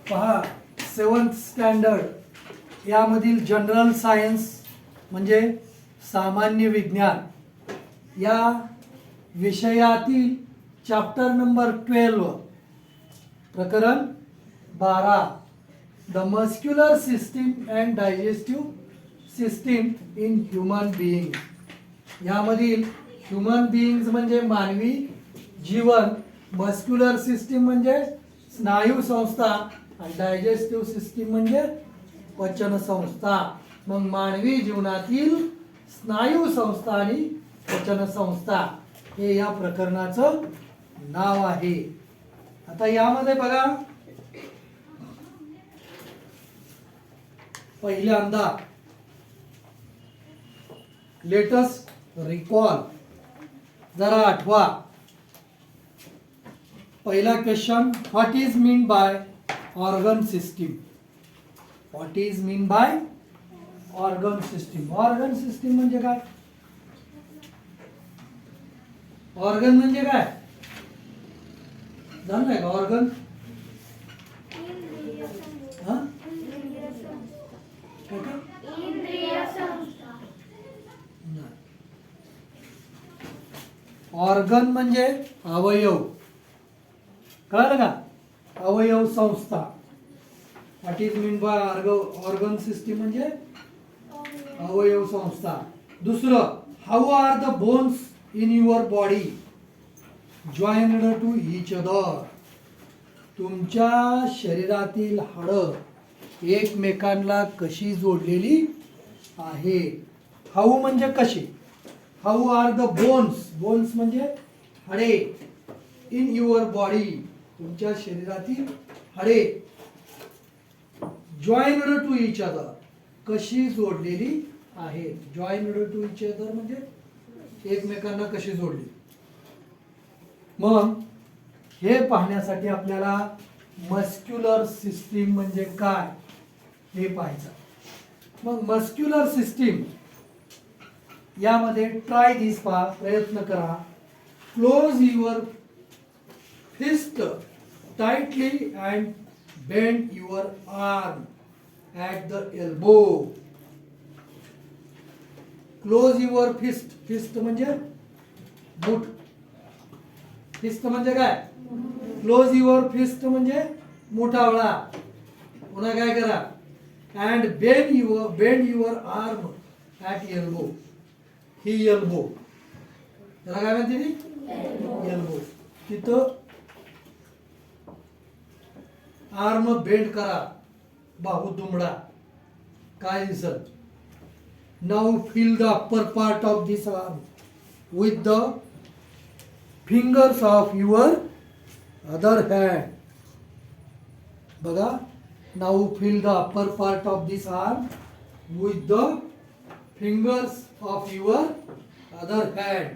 पहा 7th standard यामधील general science म्हणजे सामान्य विज्ञान या विषयातील चॅप्टर नंबर 12 प्रकरण 12 the muscular system and digestive system in human being यामधील ह्युमन बिईंग्स म्हणजे मानवी जीवन, मस्क्युलर सिस्टीम म्हणजे स्नायू संस्था आणि डायजेस्टिव्ह सिस्टीम म्हणजे पचन संस्था. मग मानवी जीवनातील स्नायू संस्था आणि पचन संस्था हे या प्रकरणाचं नाव आहे. आता यामध्ये बघा पहिल्यांदा लेटस रिकॉल जरा आठवा. पहिला question what is mean by organ system. What is mean by organ system. Organ system म्हणजे काय? ऑर्गन म्हणजे काय जाण नाही का? ऑर्गन ऑर्गन म्हणजे अवयव, कळलं का? अवयव संस्था. What is mean by organ system म्हणजे अवयव संस्था. दुसरं how are the bones in your body joined to each other. तुमच्या शरीरातील हाडं एकमेकांना कशी जोडलेली आहे. हाऊ म्हणजे कशी. How are the bones. Bones म्हणजे हाडे इन युअर बॉडी तुमच्या शरीरातील हाडे जॉईन्ड टू इच अदर कशी जोडलेली आहेत. जॉईन्ड टू इच अदर म्हणजे एकमेकांना कशी जोडली. मग हे पाहण्यासाठी आपल्याला मस्क्युलर सिस्टीम म्हणजे काय हे पाहायचं. मग मस्क्युलर सिस्टीम यामध्ये ट्राय दिस पहा, प्रयत्न करा. Close your fist tightly and bend your arm at the elbow. Close your fist. Fist म्हणजे मूठ. फिस्ट म्हणजे काय? क्लोज युअर फिस्ट म्हणजे मुठावळा. पुन्हा काय करा and bend your arm at elbow. He elbow त्याला काय म्हणते ती एल्बो. तिथं आर्म बेंड करा, बाहू दुमडा. काय दिसत. Now feel the upper part of this arm with the fingers of your other hand. बघा now feel the upper part of this arm with the fingers of your other hand.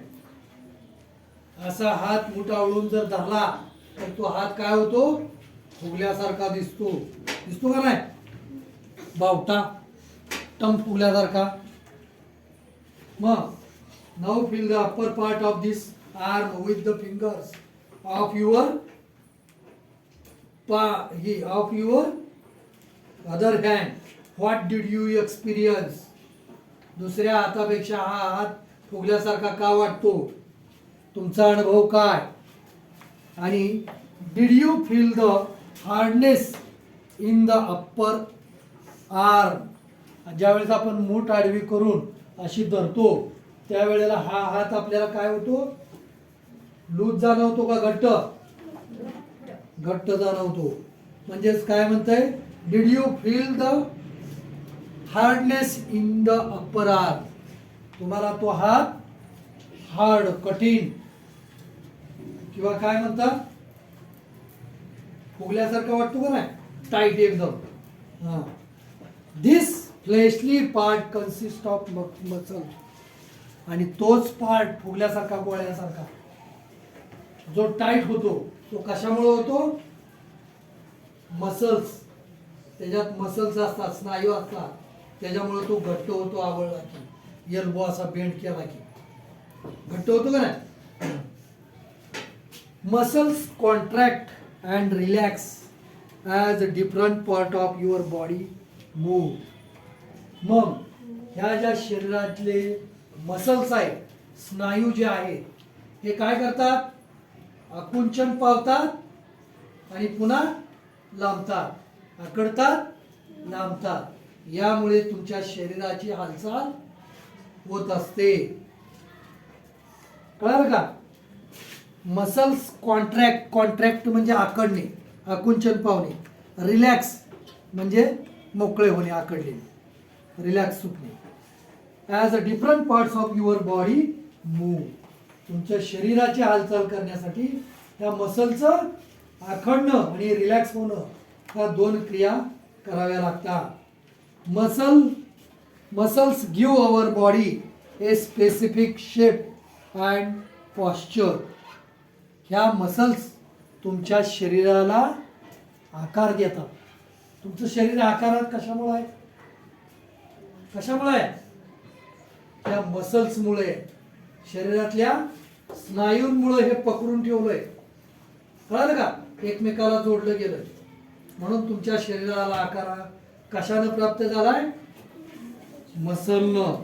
असा हात मुठावळून जर धरला तर तो हात काय होतो फुगल्यासारखा दिसतो. दिसतो का नाही? बावटा टम फुगल्यासारखा. मग now feel the upper part of this arm with the fingers of your of your other hand. What did you experience. दुसऱ्या हातापेक्षा हा हात फुगल्यासारखा का वाटतो. तुमचा अनुभव काय. आणि did you feel the hardness in the upper arm. ज्यावेळेस आपण मूठ आडवी करून अशी धरतो त्यावेळेला हा हात आपल्याला काय होतो लूज जाणवतो का घट्ट. घट्ट जाणवतो. म्हणजेच काय म्हणतंय did you feel the hardness in the upper arm. तुम्हाला तो हात हार्ड कठीण किंवा काय म्हणतात फुगल्यासारखा वाटतो का नाही. टाईट एकदम. दिस फ्लेशली पार्ट कन्सिस्ट ऑफ मसल. आणि तोच पार्ट फुगल्यासारखा गोळ्यासारखा जो टाईट होतो तो कशामुळे होतो. मसल्स. त्याच्यात मसल्स असतात, स्नायू असतात, त्याच्यामुळे तो घट्ट होतो. आवळला की एल्बो असा बेंड केला की घट्ट होतो का नाही. Muscles contract and relax as different part of your body move. मग ह्या ज्या शरीरातले मसल्स आहेत, स्नायू जे आहेत, हे काय करतात? आकुंचन पावतात आणि पुन्हा लांबतात, आकडतात, लांबतात. यामुळे तुमच्या शरीराची हालचाल होत असते. कळलं का? मसल्स कॉन्ट्रॅक्ट, कॉन्ट्रॅक्ट म्हणजे आकडणे, आकुंचन पावणे. रिलॅक्स म्हणजे मोकळे होणे, आकडले, रिलॅक्स सुटणे. As a different parts of your body move. तुमच्या शरीराची हालचाल करण्यासाठी त्या मसलचं आखडणं आणि रिलॅक्स होणं, ह्या दोन क्रिया कराव्या लागतात. Muscles give our body a specific shape and posture. ह्या मसल्स तुमच्या शरीराला आकार देतात. तुमचं शरीर आकारात कशामुळे आहे? कशामुळे आहे? त्या मसल्समुळे, शरीरातल्या स्नायूंमुळे हे पकडून ठेवलंय. कळलं का? एकमेकाला जोडलं गेलं. म्हणून तुमच्या शरीराला आकार कशानं प्राप्त झालाय? मसलनं.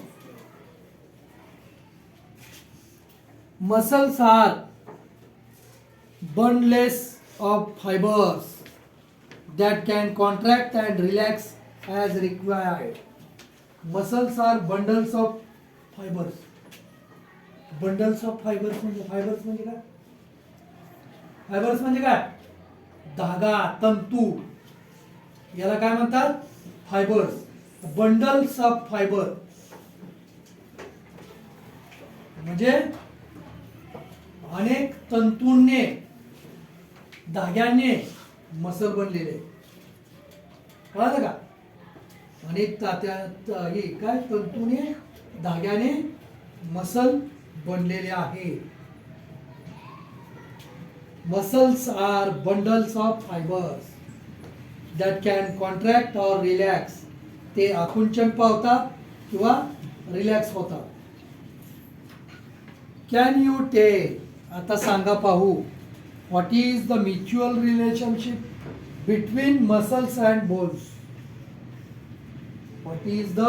Muscles are bundles of fibers that can contract and relax as required. Muscles are bundles of fibers. Bundles of fibers म्हणजे काय? फायबर्स म्हणजे काय? धागा, तंतू, याला काय म्हणतात? फायबर्स. बंडल्स ऑफ फायबर म्हणजे अनेक तंतूंने, धाग्याने मसल बनलेले. कळलं का? अनेक काय तंतूने, धाग्याने मसल बनलेले आहे. Muscles are bundles of fibres that can contract or relax. ते आकुंचन पावतात किंवा रिलॅक्स होतात. कॅन यू टेल, आता सांगा पाहू, what is the mutual relationship between muscles and bones? What is the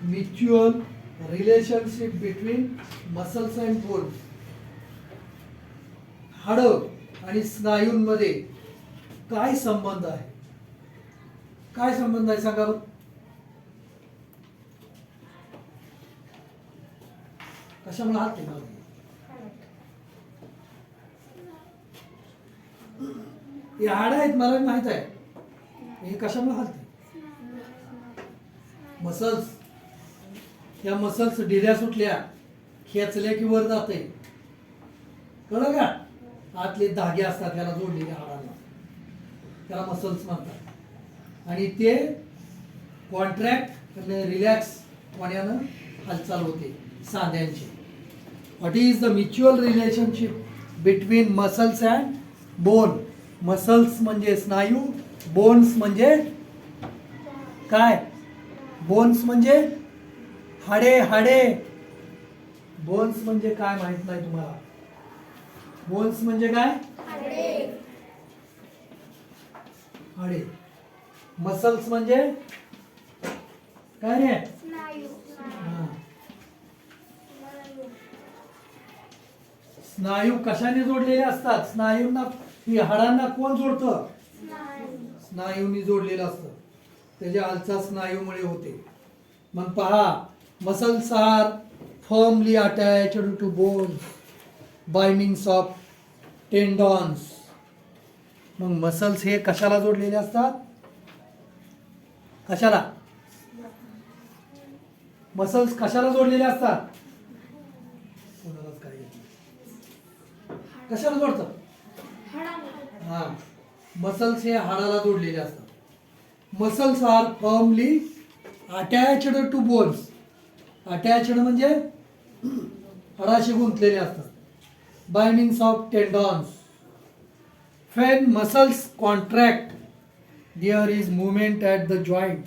mutual relationship between muscles and bones? हाडं आणि स्नायूंमध्ये काय संबंध आहे? काय संबंध आहे सांगा बरं? कशामुळे हात ते हे हाडं आहेत, मला माहित आहे. हे कशामुळे हालते? मसल्स. या मसल्स ढिल्या सुटल्या, खेचल्या की वर जाते. कळलं का? आतले धागे असतात त्याला जोडलेले हाडांना, त्याला मसल्स म्हणतात. आणि ते कॉन्ट्रॅक्ट आणि रिलॅक्स होण्यानं हालचाल होते सांध्यांची. What is the mutual relationship between muscles and bone? Muscles म्हणजे स्नायू, बोन्स म्हणजे काय? बोन्स म्हणजे हाडे. हाडे. बोन्स म्हणजे काय माहित नाही तुम्हाला? बोन्स म्हणजे काय? हाडे. मसल्स म्हणजे काय रे? स्नायू कशाने जोडलेले असतात? स्नायूंना, हाडांना कोण जोडतं? स्नायूंनी जोडलेलं असतं. त्याची हालचाल स्नायूमुळे होते. मग पहा, muscles are firmly attached to bones by means of tendons. मग मसल्स हे कशाला जोडलेले असतात? कशाला? मसल्स कशाला जोडलेले असतात? कशाला जोडतात? हा, मसल्स हे हाडाला जोडलेले असतात. Muscles are firmly attached to bones. Attached म्हणजे हाडाशी गुंतलेले असतात. By means of tendons. When muscles contract there is movement at the joint.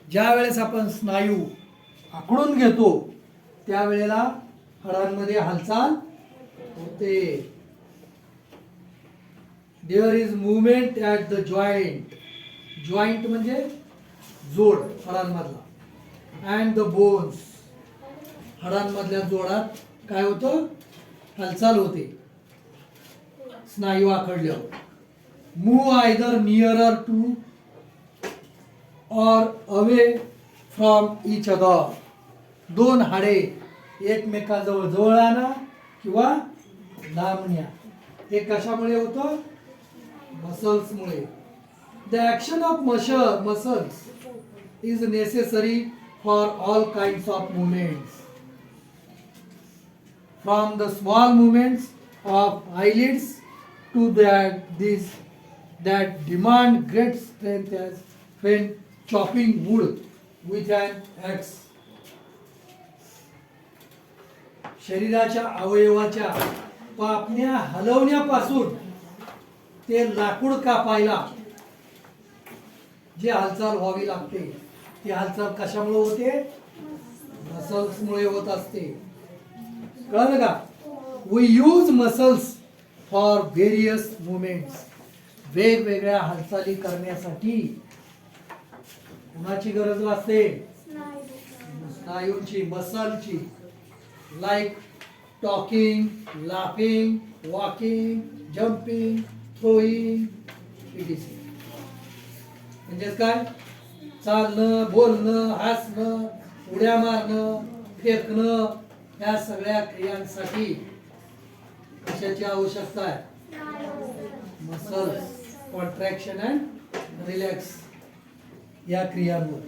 ज्या वेळेस आपण स्नायू आखडून घेतो त्यावेळेला हाडांमध्ये हालचाल होते. There is movement at the joint. Joint म्हणजे जोड हाडांमधला. अँड द बोन्स, हाडांमधल्या जोडात काय होतं, हालचाल होते स्नायू आखडल्यावर. Move either nearer to or away from each other. दोन हाडे एकमेकाजवळ जवळ आणा किंवा लांब न्या. हे कशामुळे होतं, मसल्समुळे. The action of muscles is necessary for all kinds of movements. From the small movements of eyelids to that demand great strength as when chopping wood with an axe. शरीराच्या अवयवाच्या पापण्या हलवण्यापासून ते लाकूड कापायला जे हालचाल व्हावी लागते, ती हालचाल कशामुळे होते, मसल्समुळे होत असते. कळलं का? We use muscles for various movements. वेगवेगळ्या हालचाली करण्यासाठी कुणाची गरज वाटते, स्नायूंची, मसलची. Like talking, laughing, walking, jumping, throwing etc. म्हणजेच काय, चालणं, बोलणं, हसणं, उड्या मारणं, फेकणं, या सगळ्या क्रियांसाठी कशाची आवश्यकता आहे, मसल्स कॉन्ट्रॅक्शन अँड रिलॅक्स या क्रियांवर.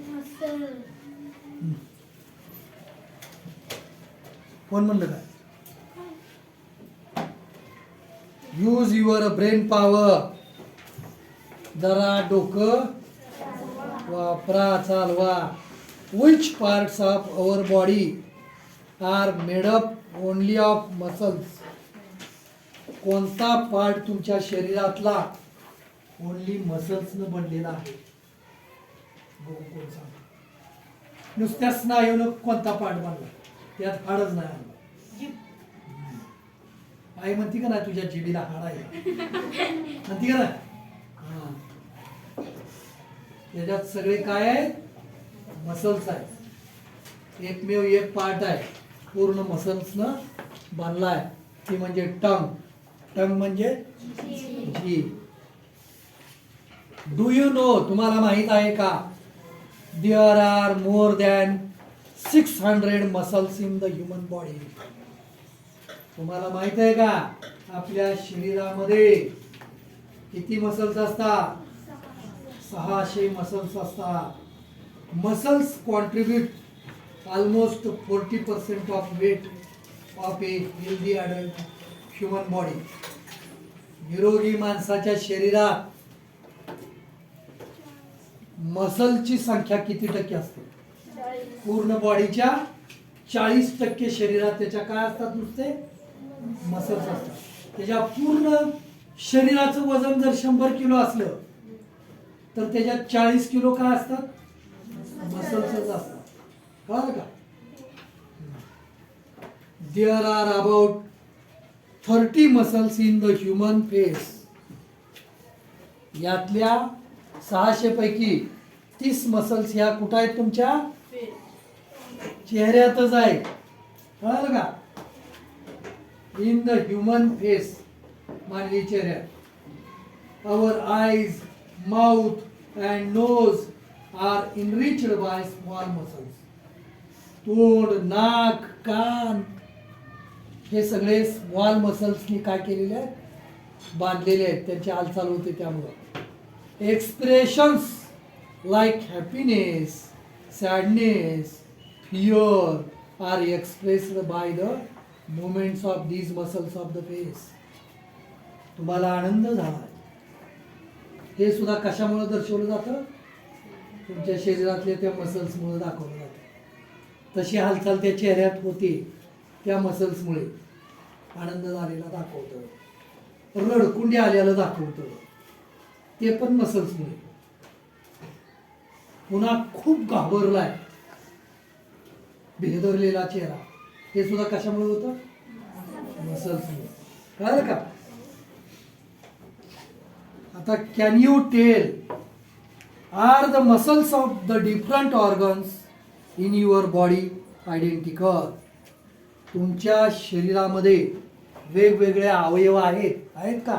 कोण म्हणलं काय, यूज युअर ब्रेन पॉवर. जरा डोकं वापरा, चालवा. Which parts of our body are made up only of muscles. कोणता पार्ट तुमच्या शरीरातला ओनली मसल्सनं बनलेला आहे, कोण सांग. नुसत्या स्नायूनं कोणता पार्ट बनला, त्यात हाडच नाही आणला. आई म्हणती का नाही तुझ्या जिभीला हाड आहे, म्हणती का नाही. त्याच्यात सगळे काय आहेत, मसल्स आहेत. एकमेव एक पार्ट आहे पूर्ण मसल्सनं बनला आहे, ती म्हणजे टंग. टंग म्हणजे जीभ. डू यू नो, तुम्हाला माहित आहे का, there are more than 600 muscles in the human body. तुम्हाला माहित आहे का, आपल्या शरीरामध्ये किती मसल्स असतात, 600 मसल्स असतात. Muscles contribute almost 40% of weight of a healthy adult human body. निरोगी माणसाच्या शरीरात मसलची संख्या किती टक्के असते, पूर्ण बॉडीच्या 40% शरीरात त्याच्या काय असतात, नुसते मसल्स असतात. त्याच्या पूर्ण शरीराचं वजन जर 100 किलो असलं तर त्याच्यात 40 किलो काय असतात, मसल्सच असतात. कळलं का? There are about 30 muscles in the human face. यातल्या 600 पैकी 30 मसल्स ह्या कुठं आहेत, तुमच्या चेहऱ्यातच आहेत. कळलं का? इन द ह्युमन फेस, मानवी चेहऱ्यात. Our eyes, mouth and nose are enriched by small muscles. तोंड, नाक, कान हे सगळे स्मॉल मसल्सनी काय केलेले आहेत, बांधलेले आहेत. त्यांची हालचाल होते त्यामुळं. Expressions like happiness, sadness, fear are expressed by the movements of these muscles of the face. तुम्हाला आनंद झाला, हे सुद्धा कशामुळे दर्शवलं जातं, तुमच्या शरीरातल्या त्या मसल्समुळे दाखवलं जातं. तशी हालचाल त्या चेहऱ्यात होते त्या मसल्समुळे. आनंद झालेला दाखवतं, रडकुंडी आलेलं दाखवतं, ते पण मसल्समुळे. पुन्हा खूप घाबरलाय, भेदरलेला चेहरा, हे सुद्धा कशामुळे होतं, मसल्समुळे. कळलं का? आता can you tell are the muscles of the different organs in your body identical? तुमच्या शरीरामध्ये वेगवेगळे अवयव आहेत का?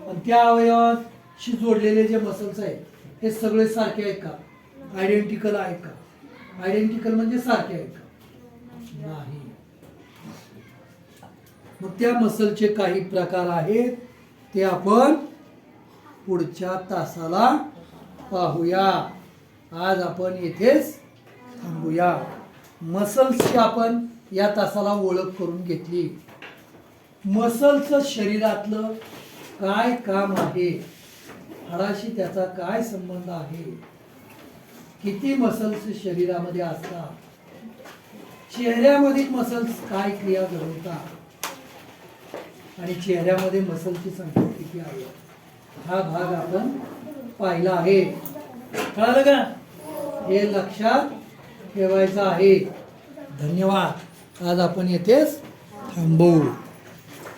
आणि त्या अवयवाशी जोडलेले जे मसल्स आहेत हे सगळे सारखे आहेत का? आयडेंटिकल आहेत का? आयडेंटिकल म्हणजे सारखे आहेत का? नाही. मग त्या मसलचे काही प्रकार आहेत ते आपण पुढच्या तासाला पाहूया. आज आपण येथेच थांबूया. मसल्सची आपण या तासाला ओळख करून घेतली. मसलचं शरीरातलं काय काम आहे, हाडाशी त्याचा काय संबंध आहे, किती मसल्स शरीरामध्ये असतात, चेहऱ्यामध्ये मसल्स काय क्रिया घडवतात आणि चेहऱ्यामध्ये मसलची संख्या किती आहे, हा भाग आपण पाहिला आहे. कळालं का? हे लक्षात ठेवायचं आहे. धन्यवाद. आज आपण येथेच थांबू.